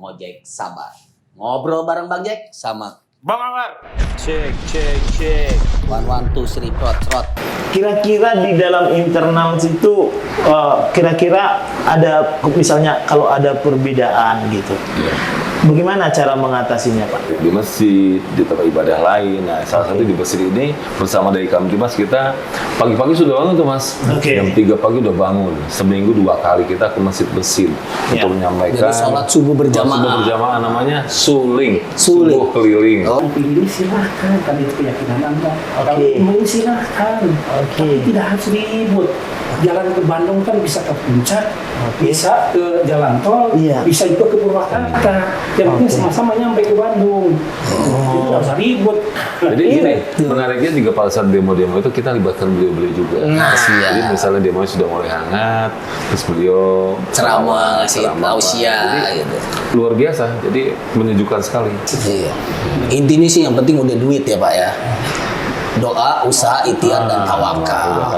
Ngojek Sabar. Ngobrol bareng Bang Jack sama Bang Amar. Cek. 1, 1, 2, 3, trot. Kira-kira di dalam internal situ, kira-kira ada misalnya kalau ada perbedaan gitu. Bagaimana cara mengatasinya, Pak? Di masjid, di tempat ibadah lain. Nah, salah satu di masjid ini bersama dari Kamtimas kita pagi-pagi sudah bangun tuh, Mas. Oke. Jam 3 pagi udah bangun. Seminggu 2 kali kita ke masjid-masjid untuk menyampaikan. Jadi sholat subuh berjamaah. Sholat subuh berjamaah namanya suling. Suling. Subuh keliling. Oh. Pilih silahkan, kan itu keyakinan Anda. Kalau Oke. mau silahkan, tapi tidak harus ribut. Jalan ke Bandung kan bisa ke Puncak, bisa ke Jalan Tol, Iya. bisa juga ke Purwakarta. Yang penting sama-sama nyampe ke Bandung. Jadi nggak usah ribut. Jadi gini, menariknya juga pada saat demo-demo itu kita libatkan beliau-beliau juga. Nah, Jadi siap. misalnya demo sudah mulai hangat, terus beliau Ceramah, ngasih ceramah, tausiah Jadi, gitu. luar biasa, jadi menyejukkan sekali. Iya. Intinya sih yang penting udah duit ya Pak ya. Doa, usaha, ikhtiar dan tawakal.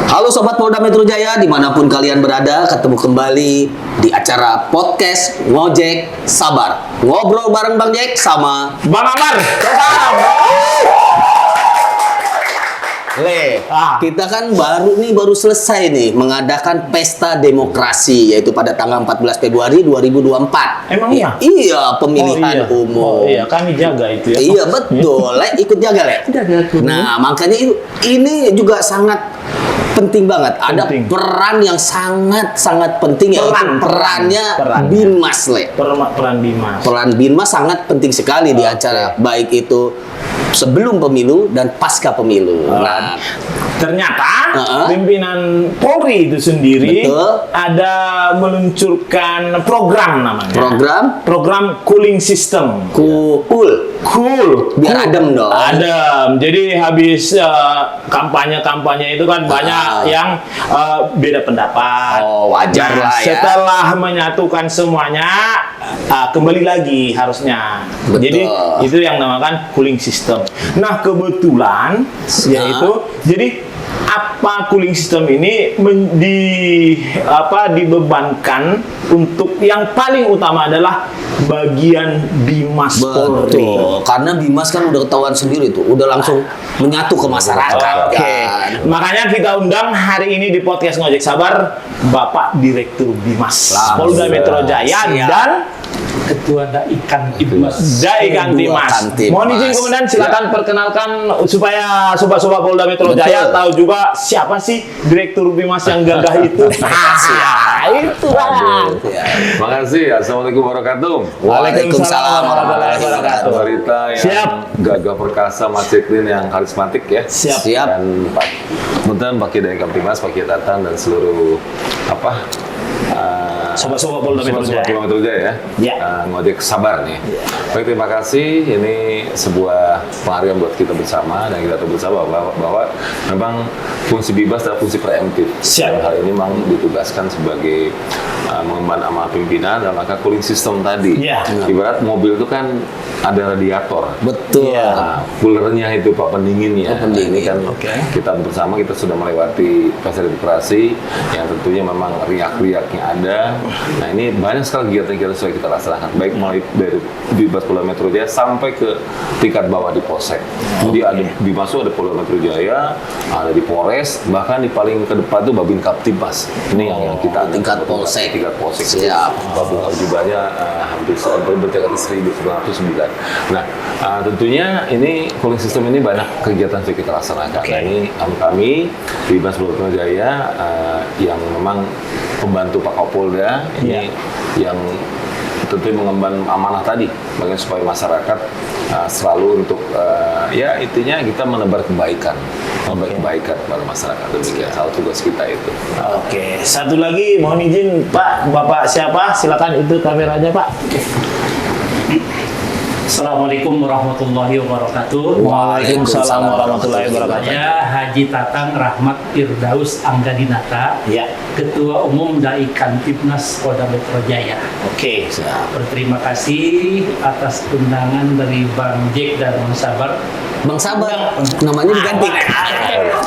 Halo Sobat Polda Metro Jaya, dimanapun kalian berada, ketemu kembali di acara podcast Ngojek Sabar. Ngobrol bareng Bang Jack sama Bang Amar. Le. Kita kan baru selesai nih mengadakan pesta demokrasi, yaitu pada tanggal 14 Februari 2024. Emang iya? Iya, pemilihan umum. Oh iya, kami jaga itu ya. Iya betul, Le, ikut jaga Le. Nah makanya ini juga sangat penting banget. Ada Penting. peran yang sangat penting yaitu perannya Perannya. Binmas Le. Peran Bimas. Peran Binmas sangat penting sekali di acara baik itu sebelum pemilu dan pasca pemilu. Nah, Ternyata Uh-uh. pimpinan Polri itu sendiri Betul. ada meluncurkan program namanya. Program cooling system. cool. Cool. Biar adem dong. Adem. Jadi habis kampanye itu kan banyak yang beda pendapat. Oh, wajar lah ya. Setelah menyatukan semuanya, kembali lagi harusnya. Betul. Jadi itu yang namakan cooling system. Nah kebetulan yaitu jadi apa cooling system ini dibebankan untuk yang paling utama adalah bagian Bimas Polri. Betul. Karena Bimas kan udah ketahuan sendiri tuh, udah langsung menyatu ke masyarakat. Oke, Kan. makanya kita undang hari ini di podcast Ngojek Sabar Bapak Direktur Bimas Polda Metro Jaya Siap. dan Ketua Daikan Ibmas. Daikan Timas. Kantimas. Mohon izin komandan silakan perkenalkan supaya sobat-sobat Polda Metro Betul. Jaya tahu juga siapa sih Direktur Bimas yang gagah itu. Itu lah. Ya. Makasih. Assalamualaikum warahmatullahi wabarakatuh. Waalaikumsalam warahmatullahi wabarakatuh. Wanita yang Siap. gagah perkasa, masiklin yang karismatik ya. Siap. Dan Pak Muntan, Pak Kiai dari Kamtimas, Pak Kiai Tatang dan seluruh Sobat-sobat Polda Metro sobat-sobat Jaya. Polda Metro Jaya ya. Ya. Ngojek Sabar nih. Baik, terima kasih. Ini sebuah penghargaan buat kita bersama dan kita tahu bersama bahwa memang fungsi Bibas adalah fungsi preemptif. Siap. Dan hal ini memang ditugaskan sebagai mengemban amanah pimpinan dalam rangka cooling system tadi. Iya. Ibarat mobil itu kan ada radiator. Betul. Iya. Nah, coolernya itu Pak, pendinginnya. Oh, pendingin. Nah, ini kan Oke. kita bersama kita sudah melewati fase demokrasi yang tentunya memang riak-riaknya ada. Nah, ini banyak sekali kegiatan-kegiatan sudah kita laksanakan, baik mulai dari Bibas Polda Metro Jaya sampai ke tingkat bawah di Polsek. Jadi ada di masuk ada Polda Metro Jaya, ada di Polres, bahkan di paling ke depan tuh Babin Kaptimas. Ini yang kita tingkat Polsek. Tingkat Polsek. Siap. Babin jumlahnya hampir berdekat 1.909. Nah, tentunya ini cooling system ini banyak kegiatan yang kita laksanakan. Nah, ini kami di Bibas Polda Metro Jaya yang memang pembantu Pak Kapolda ini yang tentunya mengemban amanah tadi, bagaimana supaya masyarakat selalu untuk ya intinya kita menebar kebaikan, kebaikan kepada masyarakat, demikian salah tugas kita itu. Oke, satu lagi mohon izin Pak, Bapak siapa? Silakan itu kameranya Pak. Assalamualaikum warahmatullahi wabarakatuh. Waalaikumsalam warahmatullahi wabarakatuh. Saya Haji Tatang Rahmat Firdaus Anggadinata. Ya. Ketua Umum Dai Kamtibmas Polda Metro Jaya. Oke. Berterima kasih atas undangan dari Bang Jack dan Bang Sabar. Bang Sabar, namanya diganti.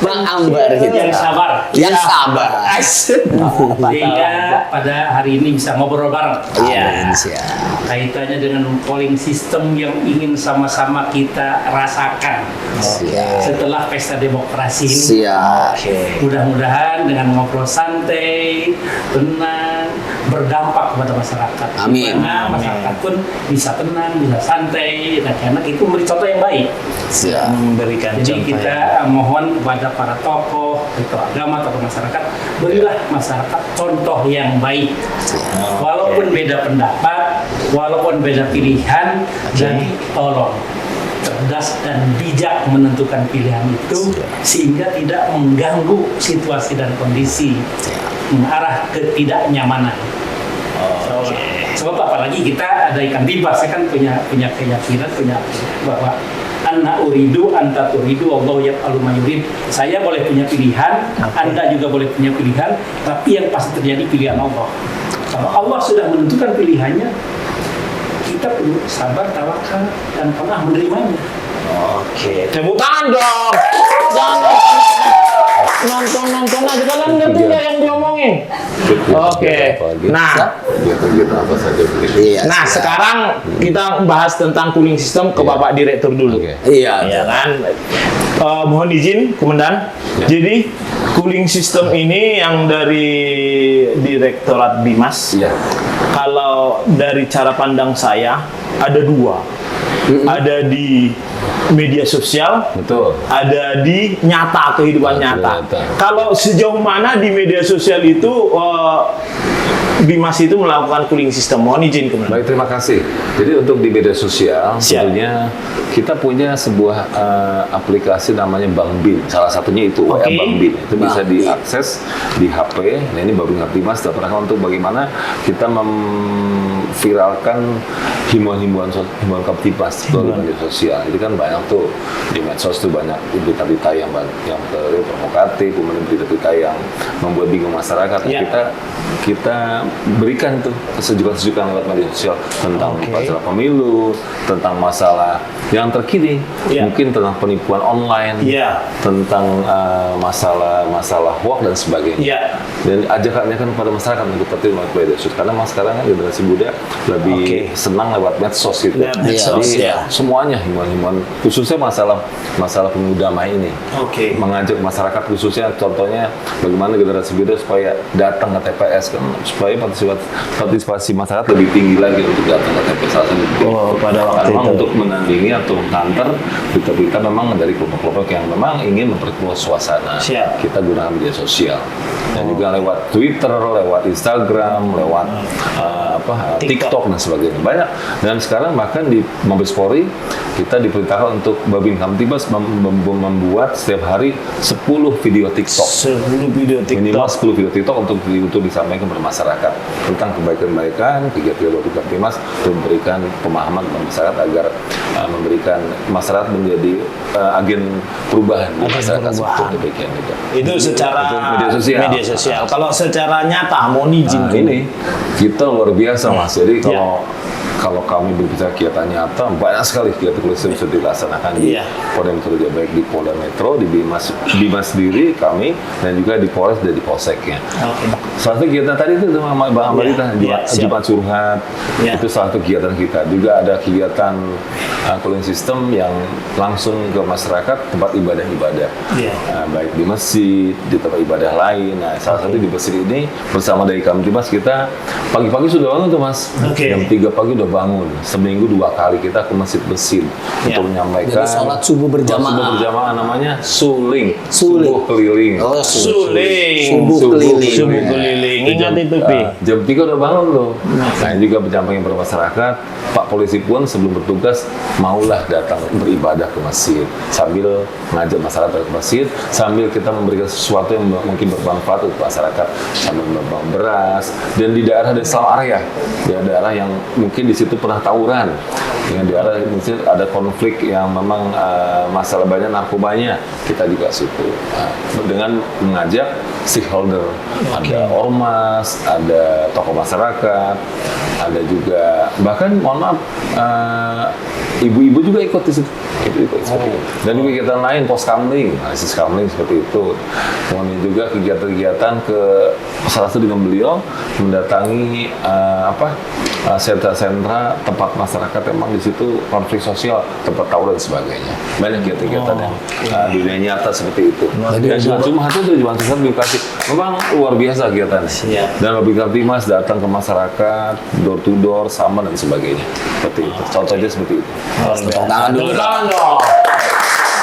Bang Ambar gitu. Yang sabar. Yang sabar. Sehingga pada hari ini bisa ngobrol bareng. Iya. Siap. Kaitannya dengan polling system yang ingin sama-sama kita rasakan Siap. setelah pesta demokrasi ini. Siap. Mudah-mudahan dengan ngobrol santai, tenang, berdampak kepada masyarakat. Amin. Di mana masyarakat pun bisa tenang, bisa santai, dan karena itu memberi contoh yang baik. Siap. Memberikan Jadi contoh. kita mohon kepada para tokoh, tokoh agama, tokoh masyarakat, berilah masyarakat contoh yang baik. Walaupun beda pendapat, walaupun beda pilihan, jadi tolong cerdas dan bijak menentukan pilihan itu sehingga tidak mengganggu situasi dan kondisi mengarah ke ketidaknyamanan. Sebab apalagi kita ada ikan tiba, saya kan punya keyakinan bahwa anna uridu anta turidu Allah yaf'alu ma yurid. Saya boleh punya pilihan, Anda juga boleh punya pilihan, tapi yang pasti terjadi pilihan Allah. Kalau Allah sudah menentukan pilihannya, kita perlu sabar, tawakal, dan pernah menerimanya. Oke, tepuk tangan dong. Jangan nonton aja kan ngerti nggak yang diomongin. Oke. Nah, kegiatan apa saja begitu. Iya. nah siap. sekarang kita bahas tentang cooling system ke Bapak Direktur dulu. Oke. Iya. Ya kan. Mohon izin, Komandan. Jadi cooling system ini yang dari Direktorat Bimas. Iya. Kalau dari cara pandang saya ada dua. Ada di media sosial, Betul. ada di nyata, kehidupan nyata. Nyata. Kalau sejauh mana di media sosial itu Bimas itu melakukan cooling system? Mohon izin Komandan. Baik, terima kasih. Jadi untuk di media sosial, Siap. tentunya kita punya sebuah aplikasi namanya Bang Bin. Salah satunya itu Oke. Bang Bin. Itu bisa Bang Bin. diakses di HP. Nah, ini Babin Kaptimas dalam rangka untuk bagaimana kita memviralkan himbauan Kaptimas di media sosial. Itu kan banyak tuh di medsos tuh banyak berita-berita yang provokatif, kemudian berita-berita yang membuat bingung masyarakat. Ya. Kita berikan tuh sejukan-sejukan lewat media sosial tentang Oke. masalah pemilu, tentang masalah yang terkini, Ya. mungkin tentang penipuan online, Iya. tentang masalah hoax dan sebagainya. Iya. Dan ajakannya kepada masyarakat untuk tertib lewat media sosial. Karena mas sekarang kan generasi muda lebih Oke. senang lewat medsos gitu. Lewat medsos, Jadi ya. semuanya himbauan-himbauan, khususnya masalah pemuda damai ini. Oke. Mengajak masyarakat khususnya contohnya bagaimana generasi muda supaya datang ke TPS kan, supaya partisipasi masyarakat lebih tinggi lagi untuk datang ke TPS. Salah satu Pada waktu memang itu. untuk menandingi atau mengkanter berita-berita memang dari kelompok-kelompok yang memang ingin memperkeruh suasana. Siap. Kita gunakan media sosial dan juga lewat Twitter, lewat Instagram, lewat TikTok dan sebagainya banyak. Dan sekarang bahkan di Mabes Polri kita diperintahkan untuk Babin Kamtibmas membuat setiap hari 10 video TikTok. 10 video Minimal TikTok. 10 video TikTok untuk disampaikan kepada masyarakat tentang kebaikan-kebaikan kegiatan Babin Kamtibmas untuk memberikan pemahaman kepada masyarakat agar memberikan masyarakat menjadi agen perubahan di Agen masyarakat perubahan. seperti demikian juga. Itu secara Itu media sosial. media sosial. Kalau secara nyata, mohon izin. Nah, ini kita luar biasa mas. Jadi Ya. kalau kami berbicara kegiatan nyata, banyak sekali kegiatan polisi yang sudah dilaksanakan di Iya. Polda Metro Jaya, baik di Polda Metro, di Bimas sendiri kami, dan juga di Polres dan di Polseknya. Oke. Salah satu kegiatan tadi itu sama Bang Ambarita, Iya, siap. Jumat Curhat, Iya. itu salah satu kegiatan kita. Juga ada kegiatan cooling system yang langsung ke masyarakat tempat ibadah-ibadah. Iya. Baik di masjid, di tempat ibadah lain. Nah, salah satu di masjid ini bersama dari Kamtibmas kita pagi-pagi sudah bangun tuh mas. Oke. Jam 3 pagi udah bangun. Seminggu 2 kali kita ke masjid-masjid Ya. untuk menyampaikan. Jadi sholat subuh berjamaah. Sholat subuh berjamaah namanya suling. Suling. Subuh keliling. Oh, Suling. Subuh keliling. Subuh keliling. Ingat itu, Pi. Jam 3 udah bangun loh. Nah, ini juga penyampaian kepada masyarakat. Pak polisi pun sebelum bertugas maulah datang beribadah ke masjid sambil mengajak masyarakat ke masjid, sambil kita memberikan sesuatu yang mungkin bermanfaat untuk masyarakat, sambil membawa beras. Dan di daerah Islam area, di daerah yang mungkin di situ pernah tawuran, dengan daerah mungkin ada konflik yang memang masalah banyak narkobanya, kita juga situ. Nah, dengan mengajak stakeholder, ada ormas, ada tokoh masyarakat, ada juga bahkan mohon maaf ibu-ibu juga ikut di situ. Ikut seperti itu. Dan kegiatan lain poskamling, analisis kamling seperti itu. Kemudian juga kegiatan-kegiatan ke salah satu dengan beliau mendatangi sentra-sentra tempat masyarakat memang di situ konflik sosial, tempat tawuran dan sebagainya. Banyak kegiatan yang dunia nyata seperti itu. Dan cuma itu tujuan besar edukasi. Memang luar biasa kegiatannya. Dan Babin Kamtibmas datang ke masyarakat, door to door, sama dan sebagainya. Seperti itu. Contohnya seperti itu. Tepuk tangan dulu.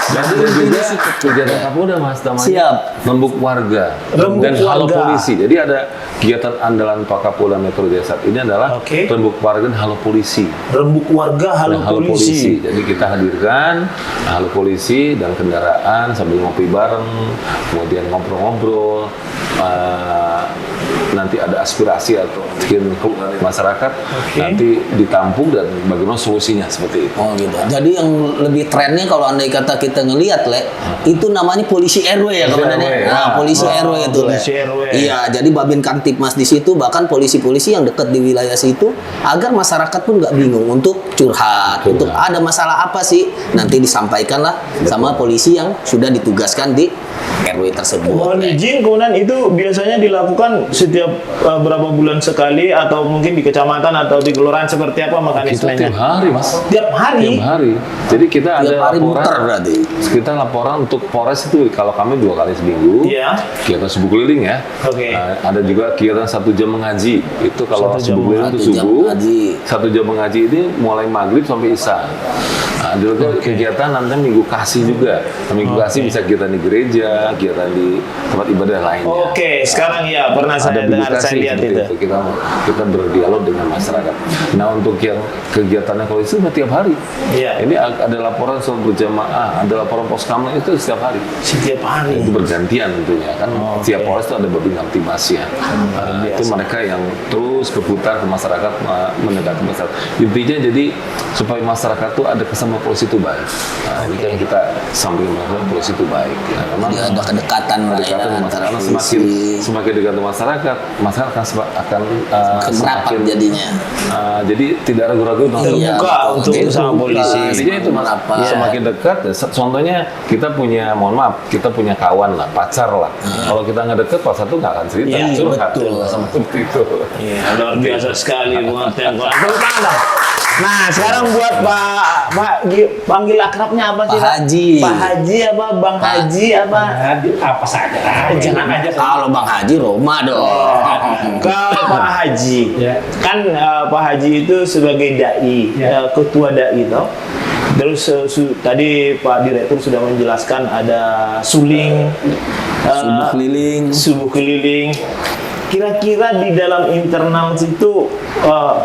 Dan juga kegiatan Kapolda Mas namanya Siap. Rembuk Warga Rembuk dan Halo Warga. Polisi. Jadi ada kegiatan andalan Pak Kapolda Metro Jaya saat ini adalah Rembuk Warga dan Halo Polisi. Rembuk Warga, Halo Polisi. Jadi kita hadirkan Halo Polisi dan kendaraan sambil ngopi bareng, kemudian ngobrol-ngobrol. Nanti ada aspirasi atau mungkin keluhan dari masyarakat, nanti ditampung dan bagaimana solusinya seperti itu. Oh gitu. Jadi yang lebih trennya kalau andai kata kita ngelihat, Le, itu namanya polisi RW ya Polisi komandannya. RW, Nah, polisi RW itu, Le. Polisi RW. Iya, jadi Babin Kamtibmas di situ bahkan polisi-polisi yang dekat di wilayah situ agar masyarakat pun nggak bingung untuk curhat, untuk ada masalah apa sih, nanti disampaikanlah sama polisi yang sudah ditugaskan di RW tersebut. Mohon izin, kemudian itu biasanya dilakukan setiap berapa bulan sekali atau mungkin di kecamatan atau di kelurahan, seperti apa Kita mekanismenya? tiap hari, Mas. Tiap hari? Tiap hari. Jadi kita Tiap ada hari muter laporan. berarti. Kita laporan untuk Polres itu kalau kami 2 kali seminggu. Iya. Kegiatan subuh keliling ya. Oke. Nah, ada juga kegiatan 1 jam mengaji. Itu kalau 1 jam subuh keliling itu 1 jam subuh. mengaji. 1 jam mengaji ini mulai maghrib sampai isya. Nah, juga kegiatan nanti minggu kasih juga. Nah, minggu kasih bisa kegiatan di gereja, kegiatan di tempat ibadah lainnya. Oke, sekarang ya pernah saya dengar, saya lihat seperti itu. kita berdialog dengan masyarakat. Nah, untuk yang kegiatannya kalau itu tiap hari. Iya. Ini ada laporan soal berjamaah, ada laporan poskamling itu setiap hari. Setiap hari. Itu bergantian tentunya kan. Setiap Polres itu ada Babin Kamtibmas ya. Itu mereka yang terus berputar ke masyarakat, mendekati masyarakat. Intinya jadi supaya masyarakat tuh ada kesan bahwa polisi itu baik. Nah, ini kan kita sampaikan bahwa polisi itu baik. Ya, memang Jadi ada kedekatan lah ya, kedekatan antara karena polisi. semakin dekat dengan masyarakat akan Makin merapat jadinya. jadi tidak ragu-ragu Terbuka betul. untuk Jadi sama terbuka. polisi. Intinya itu Mas, Merapat. semakin dekat. Contohnya kita punya, mohon maaf, kita punya kawan lah, pacar lah. Kalau kita nggak dekat, pacar tuh nggak akan cerita, Iya, curhat betul. sama seperti itu. Iya, luar biasa sekali pengertian Quran. Tepuk tangan dong. Nah, sekarang buat panggil akrabnya apa sih? Pak Pak? Haji. Pak Haji apa? Bang Pak. Haji apa? Apa saja. Jangan aja. Kalau Bang Haji Roma dong. Kalau Pak Haji, Ya. kan Pak Haji itu sebagai dai, Ya. ketua dai toh. Terus tadi Pak Direktur sudah menjelaskan ada suling, Subuh keliling. subuh keliling. Kira-kira di dalam internal situ,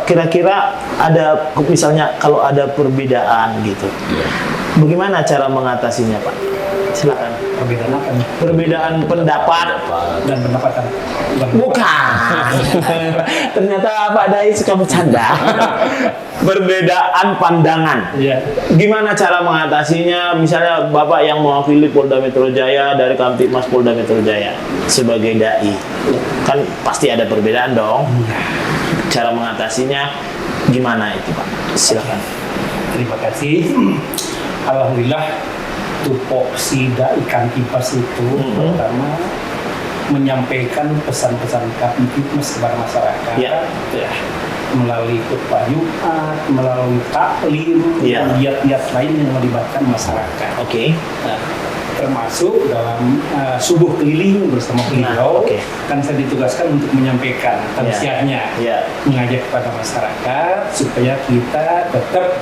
kira-kira ada misalnya kalau ada perbedaan gitu, bagaimana cara mengatasinya Pak? Silakan. Perbedaan apa nih? Perbedaan pendapat. Dan pendapatan. Bukan. Ternyata Pak Dai suka bercanda. Perbedaan pandangan. Iya. Gimana cara mengatasinya? Misalnya Bapak yang mewakili Polda Metro Jaya dari Kamtibmas Polda Metro Jaya sebagai dai, kan pasti ada perbedaan dong. Cara mengatasinya gimana itu Pak? Silakan. Terima kasih. Alhamdulillah tupoksi dai Kamtibmas itu pertama menyampaikan pesan-pesan Kamtibmas kepada masyarakat. Ya. Melalui khutbah Jumat, melalui taklim, Ya. dan giat-giat lain yang melibatkan masyarakat. Oke. Nah, termasuk dalam subuh keliling bersama beliau, oke. kan saya ditugaskan untuk menyampaikan tausiahnya, Ya. mengajak kepada masyarakat supaya kita tetap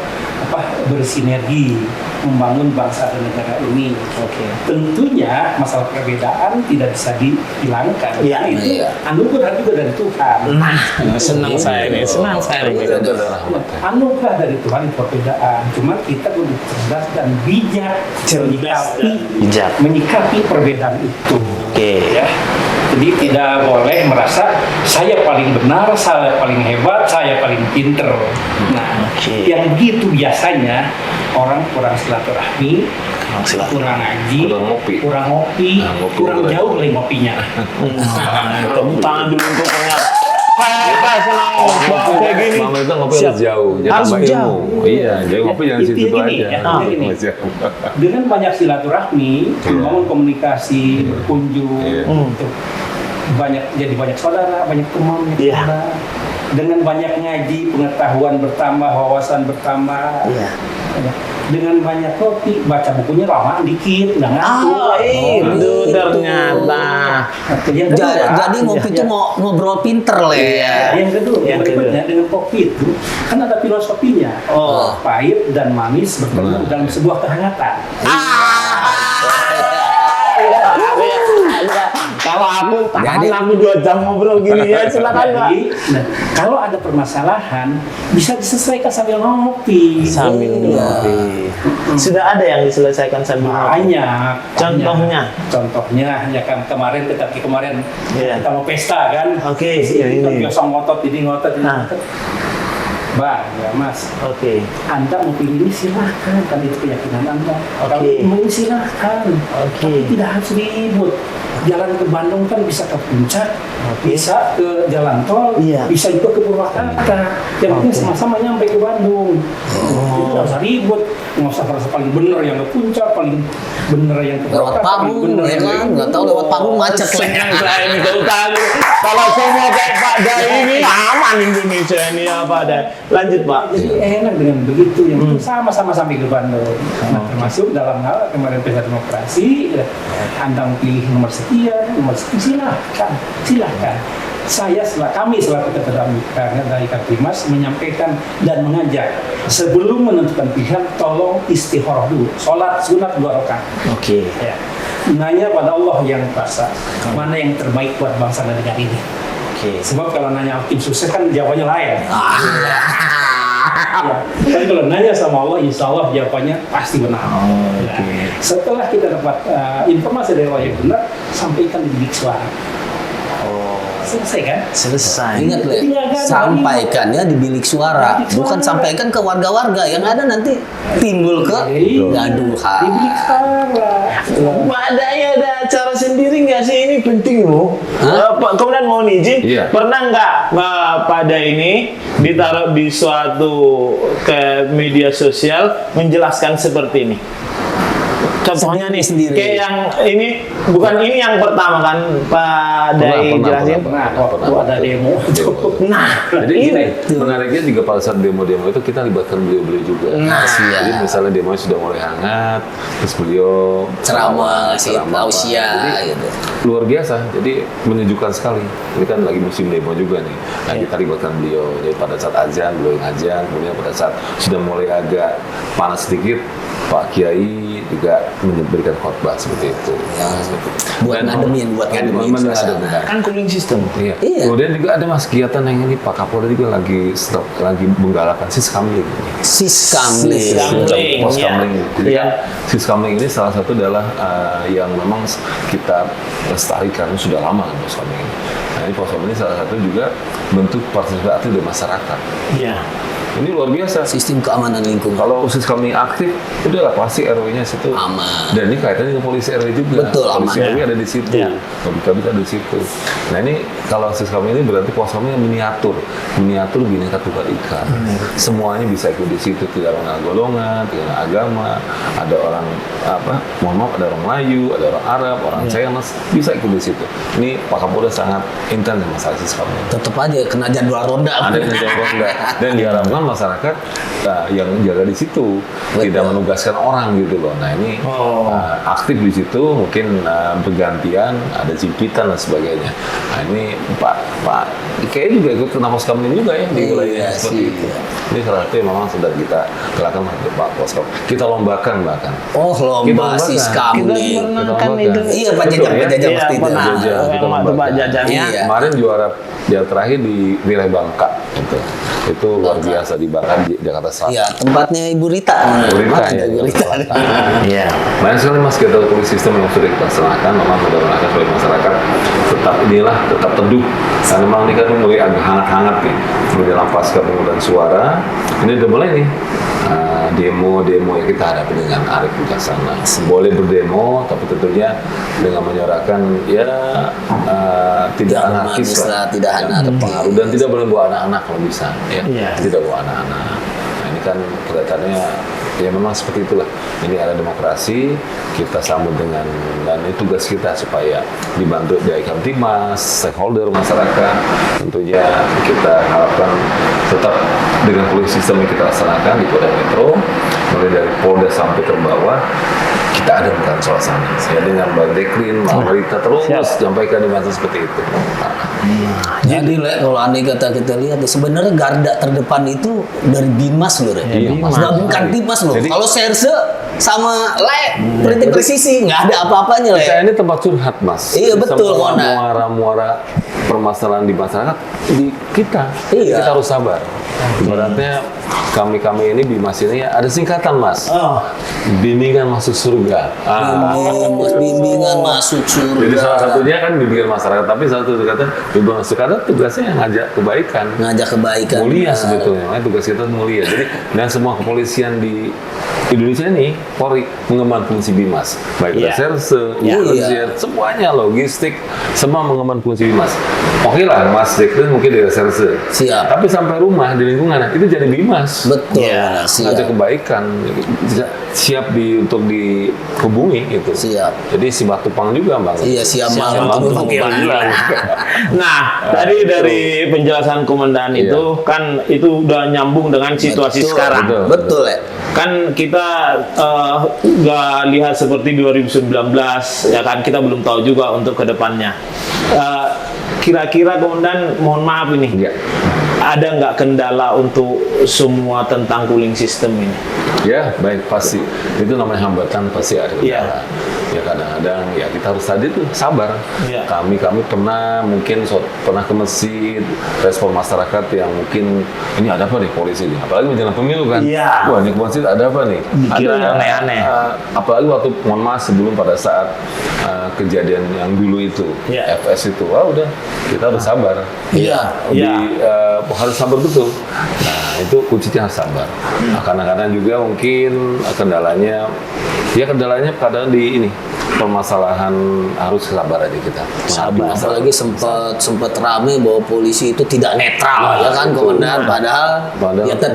bersinergi membangun bangsa dan negara ini. Oke. Tentunya masalah perbedaan tidak bisa dihilangkan. Iya, Itu iya. anugerah juga dari Tuhan. Nah, senang saya ini, senang saya ini. Itu adalah rahmat. Anugerah dari Tuhan itu perbedaan. Cuma kita perlu cerdas dan bijak Bijak. menyikapi perbedaan itu. Oke. Ya. Jadi tidak boleh merasa saya paling benar, saya paling hebat, saya paling pinter. Nah, Oke. yang begitu biasanya orang kurang silaturahmi, kurang ngaji, Kurang ngopi. kurang ngopi, Nah, ngopi kurang kurang. jauh lagi ngopinya. Tepuk tangan dulu untuk pengen. Kayak senang kayak gini. Mama itu ngopi Siap. harus jauh, jangan Harus tambah jauh. ilmu. Iya, jadi ngopi jangan Intinya situ gini, aja. ya, intinya gini. Harus jauh. Dengan banyak silaturahmi, membangun komunikasi, berkunjung, Iya. gitu. Jadi banyak saudara, banyak teman, banyak Iya. saudara. Dengan banyak ngaji, pengetahuan bertambah, wawasan bertambah. Iya. Ya. Dengan banyak kopi, baca bukunya lama dikit, nggak ngantuk. Itu ternyata. Yang kedua, Jadi ngopi itu mau ngobrol pinter le. yang kedua, Yang berikutnya dengan kopi itu kan ada filosofinya. Oh. Pahit dan manis bertemu dalam sebuah kehangatan. Kalau aku tahan Jadi- aku 2 jam ngobrol gini ya, silakan Pak. Jadi, nah, kalau ada permasalahan bisa diselesaikan sambil ngopi. Sambil ngopi. Sudah ada yang diselesaikan sambil ngopi. Banyak. Contohnya? Contohnya ya kan kemarin Iya. kita mau pesta kan. Oke, ya Kita ini. biasa ngotot ini ngotot ini. Nah. Ngotot. Bang, ya Mas, Oke. Anda mau pilih ini silahkan, kan itu keyakinan Anda. Kalau Oke. mau ini silahkan, Oke. tapi tidak harus ribut. Jalan ke Bandung kan bisa ke Puncak, Oke. bisa ke Jalan Tol, Iya. bisa juga ke Purwakarta. Yang penting Oke. sama-sama nyampe ke Bandung. Tidak usah ribut, nggak usah merasa paling bener yang ke Puncak, paling bener yang ke Lewat Purwakarta, paling Parung, bener ya yang kan? ke- Nggak tahu lewat Parung macet le. Senang saya ini tahu. Kalau semua kayak Pak Dai ini aman Indonesia ini ya Pak Dai. Lanjut Pak. Jadi enak dengan begitu, yang penting sama-sama sampai ke Bandung. Nah, termasuk dalam hal kemarin pesta demokrasi, ya, Anda mau pilih nomor sekian, silahkan. Kami selaku ketua dari Kamtibmas menyampaikan dan mengajak sebelum menentukan pilihan, tolong istikharah dulu, sholat sunat 2 rakaat. Oke. Ya. Nanya pada Allah yang kuasa, mana yang terbaik buat bangsa dan negara ini. Oke. Sebab kalau nanya tim sukses kan jawabannya lain. Ya. Tapi kalau nanya sama Allah, insya Allah jawabannya pasti benar. Ya. Setelah kita dapat informasi dari Allah yang benar, sampaikan di bilik suara. Selesai kan? Selesai. Ingat le, Iya, kan? sampaikannya di bilik suara, Bilik suara. bukan sampaikan ke warga-warga. Yang ada nanti timbul ke Di gaduhan. bilik suara. Pak Dai ada acara sendiri nggak sih? Ini penting loh. Pak, kemudian mau izin, Iya. pernah nggak Pak Dai ini ditaruh di suatu ke media sosial menjelaskan seperti ini? Contohnya nih, Sendiri. kayak yang ini, bukan ini yang pertama kan Pak Dai jelasin. Nah, waktu ada demo itu. Nah, Jadi ini. gini, menariknya juga pada saat demo-demo itu kita libatkan beliau-beliau juga. Nah, Jadi misalnya demonya sudah mulai hangat, terus beliau Ceramah, ngasih ceramah, tausiah Jadi, gitu. luar biasa, jadi menyejukkan sekali. Ini kan lagi musim demo juga nih. Nah, kita libatkan beliau. Jadi pada saat azan, beliau yang azan. Kemudian pada saat sudah mulai agak panas sedikit, Pak Kiai juga memberikan khotbah seperti itu. Ya, buat ngademin, buat ngademin suasana. Kan cooling system. Iya. Iya. Kemudian juga ada mas kegiatan yang ini Pak Kapolri juga lagi menggalakan siskamling. Siskamling. Siskamling. Pos Iya. kamling. Jadi Iya. kan siskamling ini salah satu adalah yang memang kita lestarikan sudah lama kan pos kamling ini. Nah ini pos kamling ini salah satu juga bentuk partisipasi dari masyarakat. Iya. Ini luar biasa. Sistem keamanan lingkungan. Kalau siskamling aktif, udahlah pasti RW-nya situ Aman. Dan ini kaitannya dengan polisi RW juga. Betul, Polisi aman. RW ada di situ. Ya. Kabit ada di situ. Nah ini kalau siskamling ini berarti pos kamling yang miniatur Bhinneka Tunggal Ika. Semuanya bisa ikut di situ. Tidak mengenal golongan, tidak mengenal agama. Ada orang mohon maaf, ada orang Melayu, ada orang Arab, orang Chinese, bisa ikut di situ. Ini Pak Kapolda sangat intens dengan masalah siskamling. Tetap aja kena jadwal ronda. Ada yang jadwal ronda dan diharapkan masyarakat yang jaga di situ tidak menugaskan orang gitu loh. Nah ini aktif di situ mungkin bergantian ada jimpitan dan sebagainya. Nah ini Pak kayaknya juga ikut kena pos kamling juga ya di Iya wilayah seperti sih. itu. Ini salah satu yang memang sudah kita gerakan Pak pos kamling. Kita lombakan bahkan. Oh, Kita lomba lombakan. siskamling. Kita kan itu. Iya, Pak Betul, Jajang, ya? Pak Jajang Iya, waktu itu. pernah. Jajang, kita Waktu lombakan. Pak Jajangnya. Iya. Kemarin juara terakhir di wilayah Bangka itu luar biasa di Bangka di Jakarta Selatan. Iya, tempatnya Ibu Rita. Bu Rita, Maaf, ya, Ibu Rita. Iya. Banyak sekali mas kita polisi sistem yang sudah kita laksanakan, memang sudah mengajar sebagai masyarakat tetap teduh. Dan memang ini kan mulai agak hangat-hangat nih, mulai dalam pasca pemungutan suara. Ini udah mulai nih demo-demo yang kita hadapi dengan arif bijaksana. Boleh berdemo, tapi tentunya dengan menyuarakan tidak anarkis lah, tidak anarkis, terpengaruh, dan tidak boleh bawa anak-anak kalau bisa, Iya. tidak bawa anak-anak. Nah, ini kan kelihatannya ya memang seperti itulah. Ini ada demokrasi, kita sambut dengan, dan itu tugas kita supaya dibantu dari Kamtibmas, stakeholder masyarakat. Tentunya kita harapkan tetap dengan polisi sistem yang kita laksanakan di Polda Metro, mulai dari Polda sampai ke bawah, kita ada bukan suasana. Saya dengan Mbak Dekrin, Mbak Marita terus sampaikan di masa seperti itu. Jadi kalau andai kata kita lihat sebenarnya garda terdepan itu dari Bimas loh, Iya, Mas. bukan Bimas loh. Jadi- Kalau Serse sama Politik Presisi nggak ada apa-apanya Le. Kita ini tempat curhat, Mas. Iya, betul, Semua Kona. muara-muara permasalahan di masyarakat di kita. Iya. Kita harus sabar. Ibaratnya kami ini Bimas ini ada singkatan, Mas. Oh, Bimbingan masuk surga. Bimbingan masuk surga. Jadi salah satunya kan bimbingan masyarakat, tapi salah satu kata bimbingan masuk surga tugasnya yang ngajak kebaikan. ngajak kebaikan. Mulia sebetulnya, makanya tugas kita mulia. Jadi dan semua kepolisian di Indonesia ini, Polri mengemban fungsi Bimas, baik Iya. reserse, Iya. intelijen, semuanya logistik, semua mengemban fungsi Bimas. Oke lah, Mas Dekrin mungkin di reserse, Siap. tapi sampai rumah di lingkungan itu jadi Bimas. Betul. Iya, Ada Siap. kebaikan, siap untuk dihubungi gitu. Siap. Jadi si Batupang juga, Bang. Iya, siap Siap, malam Bang. turun Oke, panggilan. nah, tadi dari penjelasan komandan Iya. itu kan itu udah nyambung dengan situasi Betul, sekarang. Betul ya. Kan kita nggak lihat seperti 2019 ya kan, kita belum tahu juga untuk kedepannya. Kira-kira komandan, mohon maaf ini, Iya. ada nggak kendala untuk semua tentang cooling system ini? Ya, baik, pasti. Itu namanya hambatan, pasti ada Iya. kendala. Ya kadang-kadang ya kita harus tadi tuh sabar. Iya. Kami pernah mungkin pernah ke masjid, respon masyarakat yang mungkin ini ada apa nih polisi nih, apalagi menjelang pemilu kan. Iya. Wah, ini ke masjid ada apa nih? Dikira Ada, aneh-aneh. apalagi waktu mohon maaf sebelum pada saat kejadian yang dulu itu, Iya. FS itu, wah udah kita harus sabar. Iya. Harus sabar betul. Nah, itu kuncinya harus sabar. Nah, kadang-kadang juga mungkin kendalanya kadang di ini permasalahan harus sabar aja kita. Sabar. Menghadapi Apalagi sempat rame bahwa polisi itu tidak netral ya kan komandan, padahal ya Dan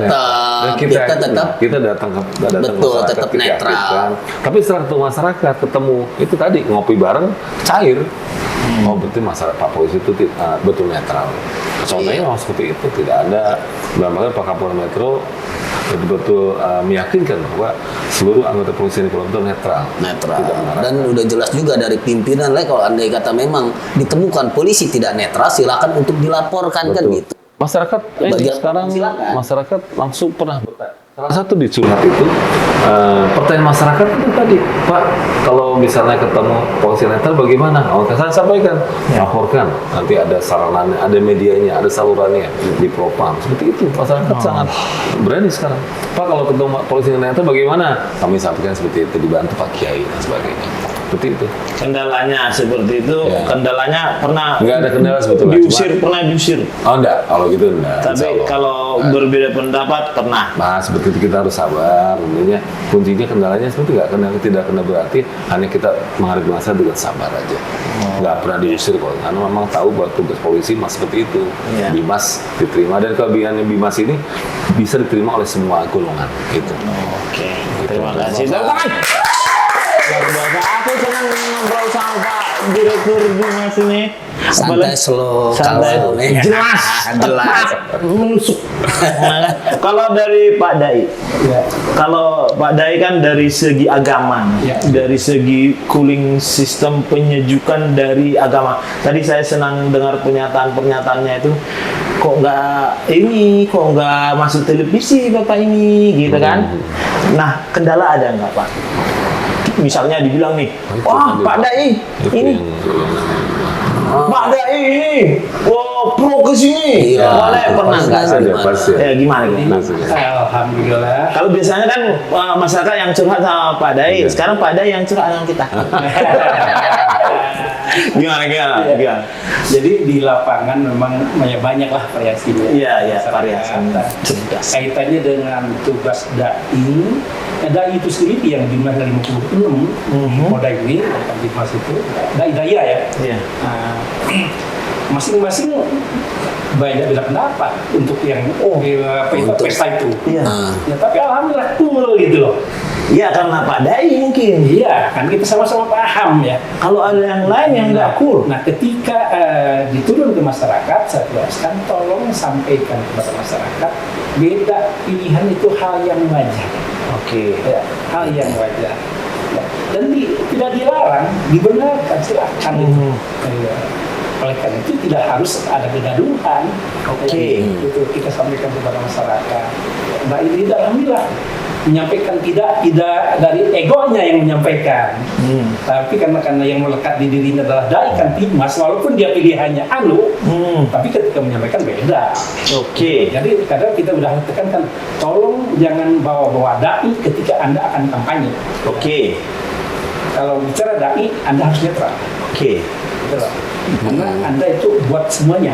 tetap kita datang ke Betul, masyarakat, tetap kita netral. yakinkan. Tapi setelah ketemu masyarakat, ketemu itu tadi ngopi bareng cair. Oh, berarti masyarakat Pak Polisi itu betul netral. Contohnya memang seperti itu, tidak ada. Bahkan Pak Kapolda Metro betul-betul meyakinkan bahwa seluruh anggota polisi di Polda Metro netral. Tidak mengarah. dan udah jelas juga dari pimpinan lah kalau andai kata memang ditemukan polisi tidak netral silakan untuk dilaporkan kan Betul. gitu. Masyarakat Bagian sekarang silakan. masyarakat langsung pernah bertanya. Salah satu di curhat itu pertanyaan masyarakat itu tadi, Pak, kalau misalnya ketemu polisi netral bagaimana? Oh, saya sampaikan, laporkan. Nanti ada saranannya, ada medianya, ada salurannya di Propam. Seperti itu masyarakat sangat berani sekarang. Pak, kalau ketemu polisi netral bagaimana? Kami sampaikan seperti itu, dibantu Pak Kiai dan sebagainya. Seperti itu. Kendalanya seperti itu, Ya. kendalanya pernah Nggak ada kendala sebetulnya, pernah diusir. Oh enggak, kalau gitu enggak. Insya Tapi Allah. kalau berbeda pendapat pernah. Nah, seperti itu kita harus sabar. Tentunya kuncinya kendalanya seperti tidak kena berarti hanya kita menghadapi masalah dengan sabar aja. Nggak pernah diusir kok. Karena memang tahu bahwa tugas polisi mas seperti itu. Iya. Bimas diterima dan kelebihannya Bimas ini bisa diterima oleh semua golongan. Gitu. Oke, terima kasih. Tepuk tangan. Luar biasa. Aku senang ngobrol sama Pak Direktur Bimas ini. Santai, slow, santai, kalem, ya. jelas, Jelas. tepat, menusuk. Kalau dari Pak Dai, kalau Pak Dai kan dari segi agama, dari segi cooling sistem penyejukan dari agama. Tadi saya senang dengar pernyataan-pernyataannya itu, kok nggak masuk televisi Bapak ini, gitu kan? Nah, kendala ada nggak Pak? Misalnya dibilang nih, wah Pak Dai ini. Pak Dai ini, wah pro ke sini. Iya. Boleh pernah nggak? Ada, pasti. Ya gimana? Alhamdulillah. Kalau biasanya kan masyarakat yang curhat sama Pak Dai, sekarang Pak Dai yang curhat sama kita. Gimana? Jadi di lapangan memang banyak lah variasinya. Iya, variasi. Kaitannya dengan tugas dai itu sendiri yang jumlahnya 56 Polda ini, Kamtibmas itu, dai ya. Iya. Nah, masing-masing banyak beda pendapat untuk yang pesta itu. Iya. Ya, tapi alhamdulillah cool gitu loh. Iya, karena Pak Dai mungkin. Iya, kan kita sama-sama paham ya. Kalau ada yang lain yang nggak cool. Nah, ketika diturun ke masyarakat, saya jelaskan, tolong sampaikan kepada masyarakat, beda pilihan itu hal yang wajar. Oke. Ya, hal yang wajar. Ya, dan tidak dilarang, dibenarkan, silakan itu. Ya. Oleh karena itu tidak harus ada kegaduhan. Oke. Itu kita sampaikan kepada masyarakat. Nah, ini alhamdulillah menyampaikan tidak dari egonya yang menyampaikan, tapi karena yang melekat di dirinya adalah dai Kamtibmas, walaupun dia pilihannya tapi ketika menyampaikan beda. Oke. Jadi kadang kita udah tekankan, tolong jangan bawa-bawa dai ketika Anda akan kampanye. Oke. Kalau bicara dai, Anda harus netral. Oke. Gitu loh. Karena Anda itu buat semuanya.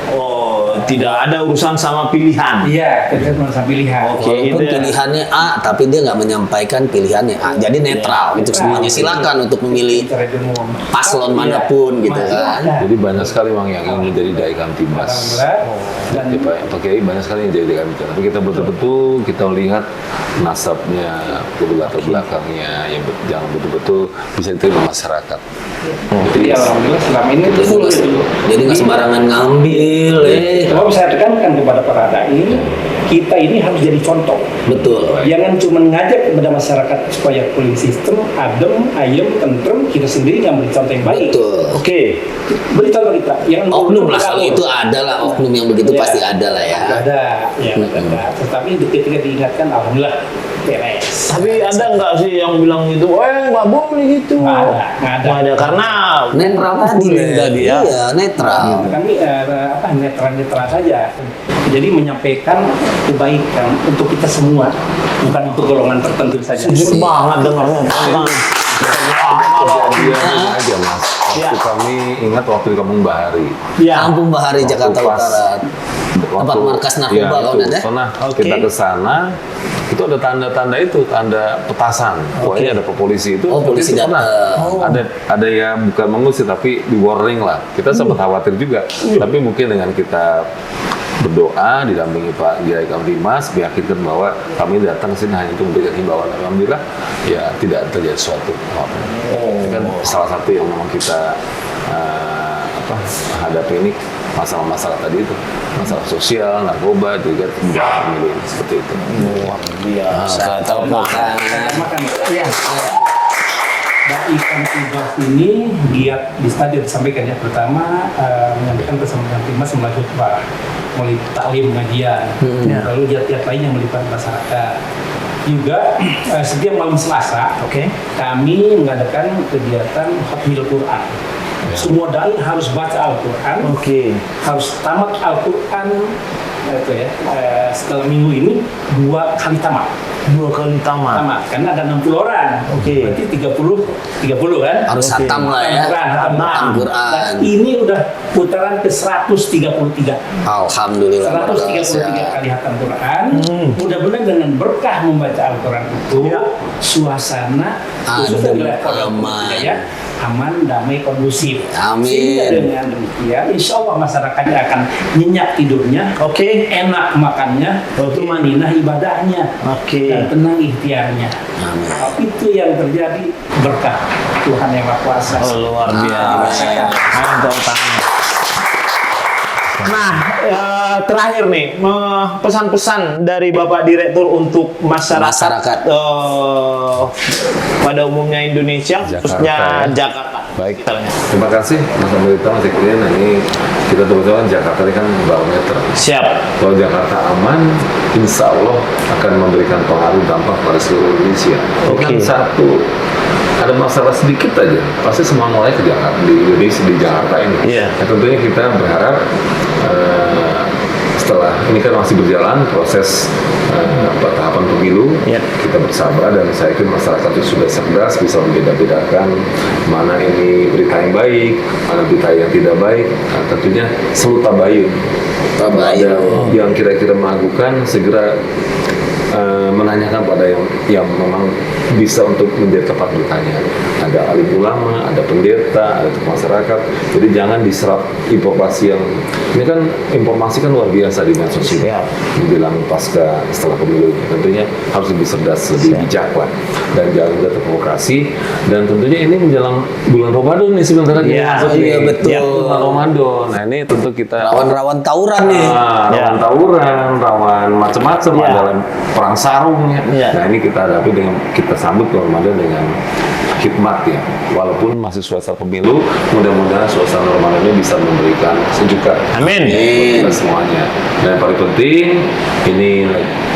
Oh, tidak ada urusan sama pilihan. Iya, kita merasa pilihan. Oke. Walaupun itu ya. pilihannya A, tapi dia nggak menyampaikan pilihannya A. Jadi netral untuk semuanya. Silakan untuk memilih Secara umum. paslon manapun gitu kan. Jadi banyak sekali Bang yang ingin menjadi dai Kamtibmas. Dan Ya, Pak Kiai banyak sekali yang jadi dai Kamtibmas. Tapi kita betul-betul kita lihat nasabnya, latar belakangnya, yang jangan betul-betul bisa diterima masyarakat. jadi alhamdulillah selama ini itu full gitu. Jadi nggak sembarangan ngambil, Coba saya tekankan kepada para dai, kita ini harus jadi contoh. betul. Jangan cuma ngajak kepada masyarakat supaya cooling system, adem, ayem, tentrem, kita sendiri nggak beri contoh yang baik. Betul. Oke. Beri contoh kita. Jangan Oknum lah kalau itu ada lah, oknum yang begitu Ya. pasti ada lah ya. Ada, ya ada. Tetapi ketika diingatkan, alhamdulillah beres. Tapi ada nggak sih yang bilang gitu? Nggak boleh gitu. Nggak ada. Karena Netral tadi, tadi ya. Iya, netral. Kami netral saja. Jadi menyampaikan kebaikan untuk kita semua, bukan untuk golongan tertentu saja. Jujur banget dengarnya tentang Kejadian aja Mas. Waktu kami ingat waktu di Kampung Bahari. Ya. Kampung Bahari Jakarta Waktu pas- Utara. Tempat markas narkoba Iya, kalau itu. ada. Pernah Oke. kita ke sana, itu ada tanda-tanda itu, tanda petasan. Pokoknya ada polisi itu. Oh, polisi itu pernah. datang. Ada yang bukan mengusir tapi di warning lah. Kita sempat khawatir juga. Tapi mungkin dengan kita berdoa didampingi Pak Kiai Kamtibmas, meyakinkan bahwa kami datang sini hanya untuk memberikan himbauan. Alhamdulillah ya tidak terjadi sesuatu apapun. Ini kan salah satu yang memang kita hadapi ini masalah-masalah tadi itu, masalah sosial, narkoba juga tidak memilih seperti itu. luar biasa. Tahu makan. Makan. Iya. Dai Kamtibmas ini giat di stadion disampaikan ya, pertama menyampaikan pesan Kamtibmas melalui khutbah, melalui taklim pengajian, lalu giat-giat lain yang melibatkan masyarakat. Juga setiap malam Selasa, kami mengadakan kegiatan khatmil Quran. Semua dai harus baca Al-Quran, harus tamat Al-Quran itu ya. Setelah minggu ini 2 kali tamat. 2 kali tamat. Karena ada 60 orang. Berarti 30 kan? Harus hatam lah ya. Hatam Quran. Dan ini udah putaran ke 133. Alhamdulillah. 133 kali hatam Quran. Mudah-mudahan dengan berkah membaca Al-Quran itu, suasana khususnya Adem, wilayah Pondok aman. Jaya aman, damai, kondusif. Amin. Sehingga dengan demikian, insya Allah masyarakatnya akan nyenyak tidurnya, enak makannya, tumaninah ibadahnya, dan tenang ikhtiarnya. Amin. Itu yang terjadi berkah Tuhan yang Maha Kuasa. Luar biasa. Mantap tangan. Nah, terakhir nih, pesan-pesan dari Bapak Direktur untuk masyarakat, pada umumnya Indonesia, khususnya Jakarta. Baik, terima kasih Mas Amrita, Mas Ekrian. Nah, ini kita tahu Jakarta ini kan barometer. Siap. Kalau Jakarta aman, insya Allah akan memberikan pengaruh dampak pada seluruh Indonesia. Kan satu, ada masalah sedikit aja, pasti semua mulai ke Jakarta, di Indonesia, di Jakarta ini. Iya. Nah, tentunya kita berharap setelah ini kan masih berjalan proses tahapan pemilu, kita bersabar dan saya yakin masyarakat itu sudah cerdas bisa membeda-bedakan mana ini berita yang baik, mana berita yang tidak baik. Nah, tentunya selalu tabayun. Ada yang kira-kira melakukan segera menanyakan pada yang memang bisa untuk menjadi tepat bertanya. Ada alim ulama, ada pendeta, ada tokoh masyarakat. Jadi jangan diserap informasi yang ini kan informasi kan luar biasa di medsos sosial. Dibilang pasca setelah pemilu tentunya harus lebih cerdas, lebih bijak lah, dan jangan mudah terprovokasi. Dan tentunya ini menjelang bulan Ramadan nih sebentar lagi. Iya, betul. Bulan Ramadan. Nah ini tentu kita Rawan-rawan tawuran nih. rawan tawuran, rawan macam-macam, ada perang sarung ya. Nah ini kita hadapi dengan kita sambut Ramadan dengan hikmat ya. Walaupun masih suasana pemilu, mudah-mudahan suasana Ramadan ini bisa memberikan sejukan. Amin. Kita semuanya. Dan yang paling penting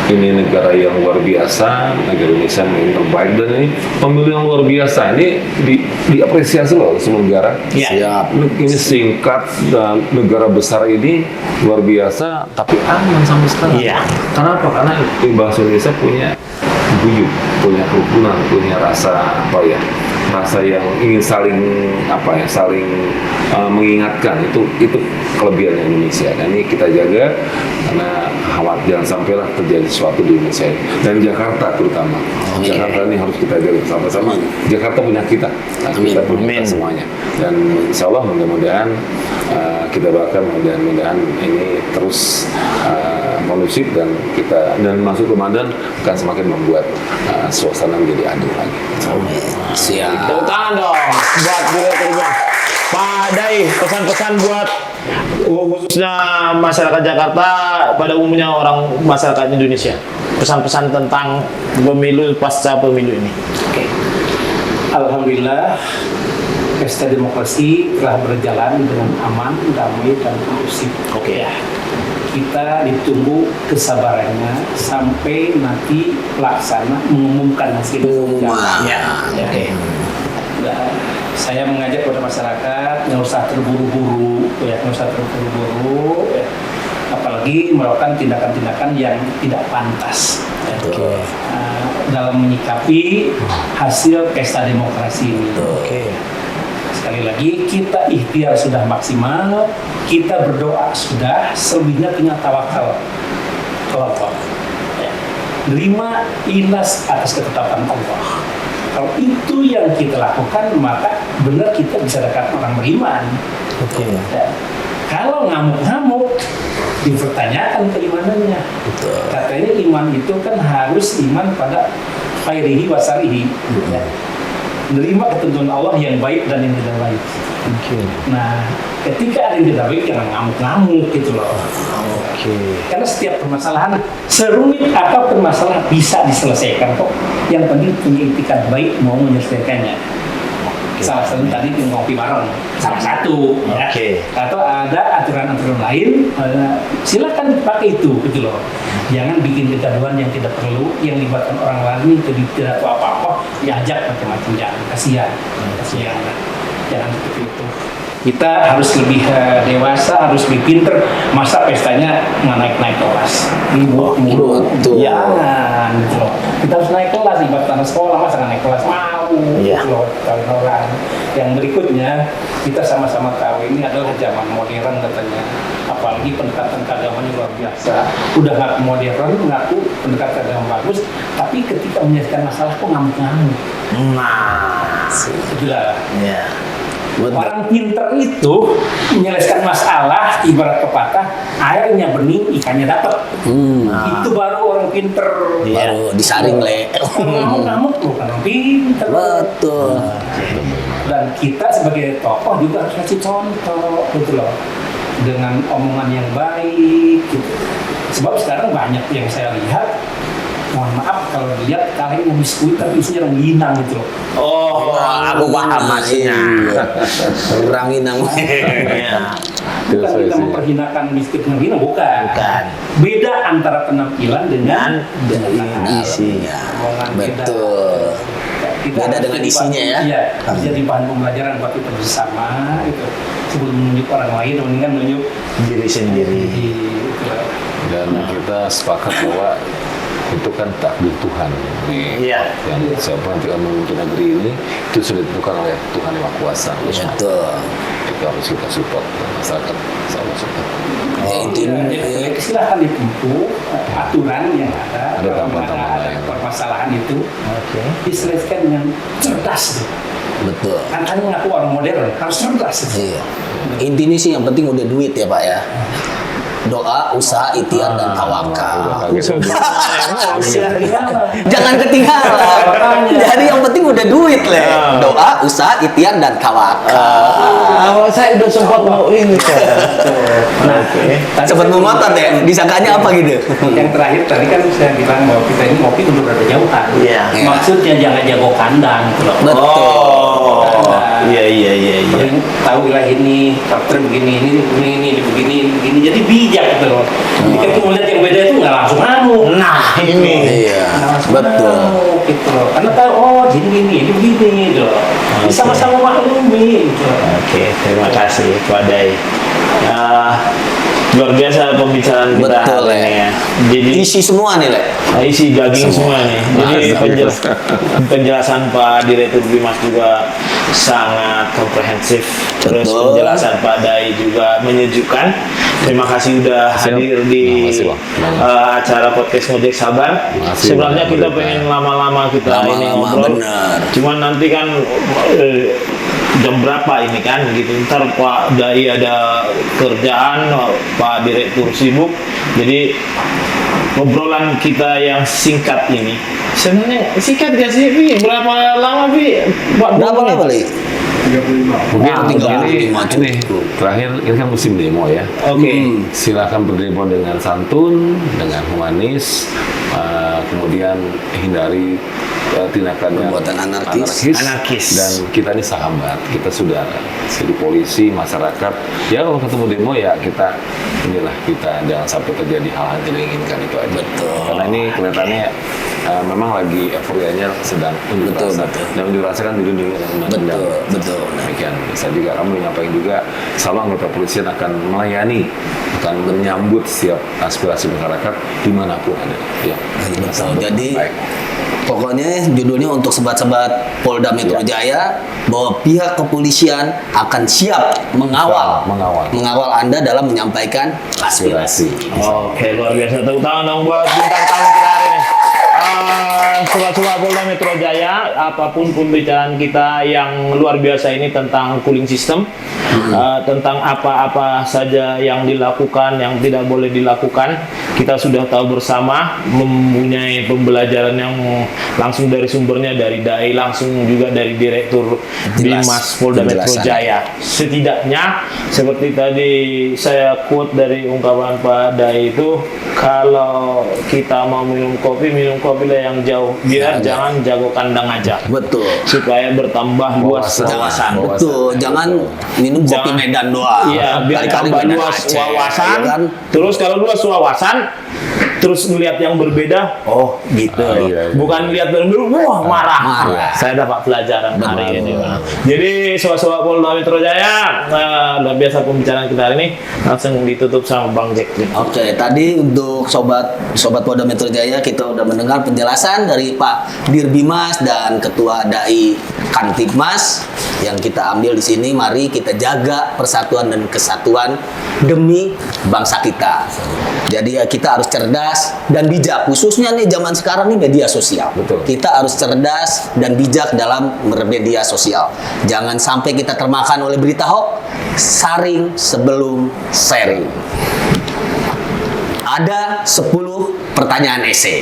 ini negara yang luar biasa, negara Indonesia yang terbaik dan ini pemilu yang luar biasa. Ini diapresiasi loh seluruh negara. Siap. Ini singkat dan negara besar ini luar biasa, tapi aman sampai sekarang. Iya. Kenapa? Karena bangsa Indonesia punya guyup, punya kerukunan, punya rasa rasa yang ingin saling mengingatkan. Itu kelebihan Indonesia. Dan ini kita jaga karena khawatir jangan sampailah terjadi sesuatu di Indonesia dan Jakarta terutama. Jakarta ini harus kita jaga bersama-sama. Jakarta punya kita, kita punya kita semuanya. Dan insya Allah mudah-mudahan kita doakan mudah-mudahan ini terus kondusif dan masuk Ramadan akan semakin membuat suasana menjadi adil lagi. Siap. Tepuk tangan dong buat direkturnya. Pak Dai, pesan-pesan buat khususnya masyarakat Jakarta, pada umumnya orang masyarakat Indonesia. Pesan-pesan tentang pemilu pasca pemilu ini. Oke. Alhamdulillah, pesta demokrasi telah berjalan dengan aman, damai, dan kondusif. Oke. Kita ditunggu kesabarannya sampai nanti pelaksana mengumumkan hasil. Oke. Dan saya mengajak kepada masyarakat nggak usah terburu-buru, nggak usah terburu-buru, apalagi melakukan tindakan-tindakan yang tidak pantas. Dalam menyikapi hasil pesta demokrasi ini. Sekali lagi, kita ikhtiar sudah maksimal, kita berdoa sudah, selebihnya tinggal tawakal. Terima ikhlas atas ketetapan Allah. Kalau itu yang kita lakukan, maka benar kita bisa dekat orang beriman. Kalau ngamuk-ngamuk, dipertanyakan keimanannya. Katanya iman itu kan harus iman pada khairihi wa sarihi. Menerima ketentuan Allah yang baik dan yang tidak baik. Nah, ketika ada yang tidak baik, jangan ngamuk-ngamuk gitu loh. Karena setiap permasalahan, serumit apapun masalah bisa diselesaikan kok. Yang penting punya itikat baik mau menyelesaikannya. Salah satu tadi ngopi bareng, salah satu. Atau ada aturan-aturan lain, silakan dipakai itu gitu loh. Jangan bikin kegaduhan yang tidak perlu, yang libatkan orang lain jadi tidak tahu apa-apa, diajak macam-macam, jangan kasihan. Jangan seperti itu. Kita harus lebih dewasa, harus lebih pinter. Masa pestanya naik-naik kelas, ribut mulu. Jangan gitu loh. Kita harus naik kelas, ibarat sekolah, masa nggak naik kelas mau gitu loh, kawin orang. Yang berikutnya, kita sama-sama tahu ini adalah zaman modern katanya. Apalagi pendekatan keagamaan luar biasa. Udah nggak modern, ngaku pendekatan agama bagus, tapi ketika menyelesaikan masalah kok ngamuk-ngamuk. Sudah. Orang pinter itu menyelesaikan masalah, ibarat pepatah, airnya bening, ikannya dapat. Itu baru orang pinter. Baru disaring le. Ngamuk-ngamuk bukan orang pinter. Betul. Dan kita sebagai tokoh juga harus kasih contoh gitu loh, dengan omongan yang baik gitu. Sebab sekarang banyak yang saya lihat, mohon maaf kalau lihat kalian biskuit tapi isinya rengginang gitu loh. Aku paham maksudnya. Rengginang. Bukan kita memperhinakan biskuit rengginang, bukan. Beda antara penampilan dengan isinya. Betul. kita Beda harus dengan jadi isinya bahan- ya. Iya, harus jadi bahan pembelajaran buat kita bersama gitu. Sebelum menunjuk orang lain, mendingan menunjuk Diri sendiri. gitu. Dan kita sepakat bahwa itu kan takdir Tuhan. Iya. Yang siapa nanti akan memimpin negeri ini itu sudah ditentukan oleh Tuhan yang Maha Kuasa. Betul. Itu harus kita support masyarakat sama support. Ya, intinya Ya, silahkan ditempuh aturan yang ada. Ada Kalau tahapan-tahapan ada lain. permasalahan itu Oke. diselesaikan dengan cerdas. betul. Kan ngaku orang modern harus cerdas. Iya. Intinya sih yang penting udah duit ya Pak ya. Doa, usaha, ikhtiar dan tawakal. Jangan ketinggalan. Jadi yang penting udah duit Le. Doa, usaha, ikhtiar dan tawakal. Saya udah sempat mau ini kan. Tadi Sempat saya- mengotot ya. Disangkanya apa gitu? Yang terakhir tadi kan saya bilang bahwa kita ini ngopi udah berada jauhan. Iya. Maksudnya jangan jago kandang gitu loh. Betul. Iya. Paling tahu lah ini karakter begini, ini begini. Jadi bijak gitu loh. Jadi ketika melihat yang beda itu nggak langsung anu. Nah, ini. Iya. Nggak langsung Betul. anu, gitu loh. Karena tahu oh ini begini gitu loh. Jadi sama-sama maklumi gitu loh. Oke, terima kasih Pak Dai. Luar biasa pembicaraan kita Betul hari ini ya. ya. Jadi Isi semua nih Le. isi daging semua nih. Jadi penjelasan Pak Direktur Bimas juga sangat komprehensif. Terus Betul. penjelasan Pak Dai juga menyejukkan. Terima kasih udah Siap. hadir di Makasih, Bang. acara podcast Ngojek Sabar. Makasih, Sebenarnya Bang. kita pengen lama-lama kita ini Lama-lama, ngobrol. benar. Cuman nanti kan jam berapa ini kan gitu. Ntar Pak Dai ada kerjaan, Pak Direktur sibuk. Jadi obrolan kita yang singkat ini sebenarnya singkat gak sih Bi? Berapa lama Bi? Berapa lama Le? Mungkin Wah, ini, 35 ini terakhir ini kan musim demo ya. Oke. Silakan berdemo dengan santun, dengan humanis, kemudian hindari tindakan yang Perbuatan anarkis. Anarkis. Dan kita ini sahabat, kita sudah jadi polisi, masyarakat. Ya kalau ketemu demo ya kita inilah kita jangan sampai terjadi hal-hal yang tidak diinginkan itu aja. Betul. Karena ini kelihatannya memang lagi euforianya sedang unjuk Betul, rasa. betul. Dan unjuk rasa kan dilindungi oleh undang-undang. Betul. Demikian. Saya juga kami menyampaikan juga selalu anggota kepolisian akan melayani, akan menyambut setiap aspirasi masyarakat dimanapun ada. Ya. Betul. Jadi Baik. pokoknya judulnya untuk sobat-sobat Polda Metro Ya. Jaya bahwa pihak kepolisian akan siap mengawal Anda dalam menyampaikan aspirasi. Oke, luar biasa. Tepuk tangan dong buat bintang tamu kita hari ini. Sobat-sobat Polda Metro Jaya, apapun pembicaraan kita yang luar biasa ini tentang cooling system, tentang apa-apa saja yang dilakukan, yang tidak boleh dilakukan, kita sudah tahu bersama, mempunyai pembelajaran yang langsung dari sumbernya, dari Dai, langsung juga dari Direktur Jelas. Bimas Polda Metro Penjelasan. Jaya. Setidaknya seperti tadi saya quote dari ungkapan Pak Dai itu, kalau kita mau minum kopi lah yang jauh, biar Ya, jangan jago kandang aja, Betul. supaya bertambah luas wawasan. Betul. Jangan minum kopi Jangan- Medan doang. Iya, biar Kali-kali tambah Medan luas Aceh, wawasan. ya kan? Terus kalau luas wawasan, terus ngelihat yang berbeda, oh gitu. Iya. Bukan lihat yang berbeda, wah marah. Marah. Saya dapat pelajaran hari Betul. ini. Bang. Jadi sobat-sobat Polda Metro Jaya, luar biasa pembicaraan kita hari ini. Langsung ditutup sama Bang Jack. Oke, tadi untuk sobat Polda Metro Jaya kita udah mendengar penjelasan dari Pak Dirbimas dan Ketua Dai Kantipmas yang kita ambil di sini. Mari kita jaga persatuan dan kesatuan demi bangsa kita. Jadi ya kita harus cerdas dan bijak, khususnya nih zaman sekarang nih media sosial. Betul. Kita harus cerdas dan bijak dalam bermedia sosial. Jangan sampai kita termakan oleh berita hoax. Saring sebelum sharing. Ada 10 pertanyaan esai.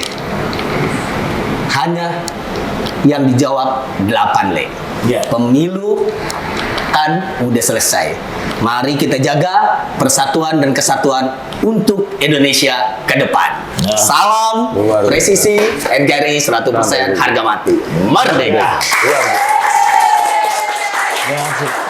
Hanya yang dijawab 8 Le. Ya. Pemilu kan udah selesai. Mari kita jaga persatuan dan kesatuan untuk Indonesia ke depan. Salam Luar biasa. presisi NKRI 100% harga mati. Merdeka. Terima kasih.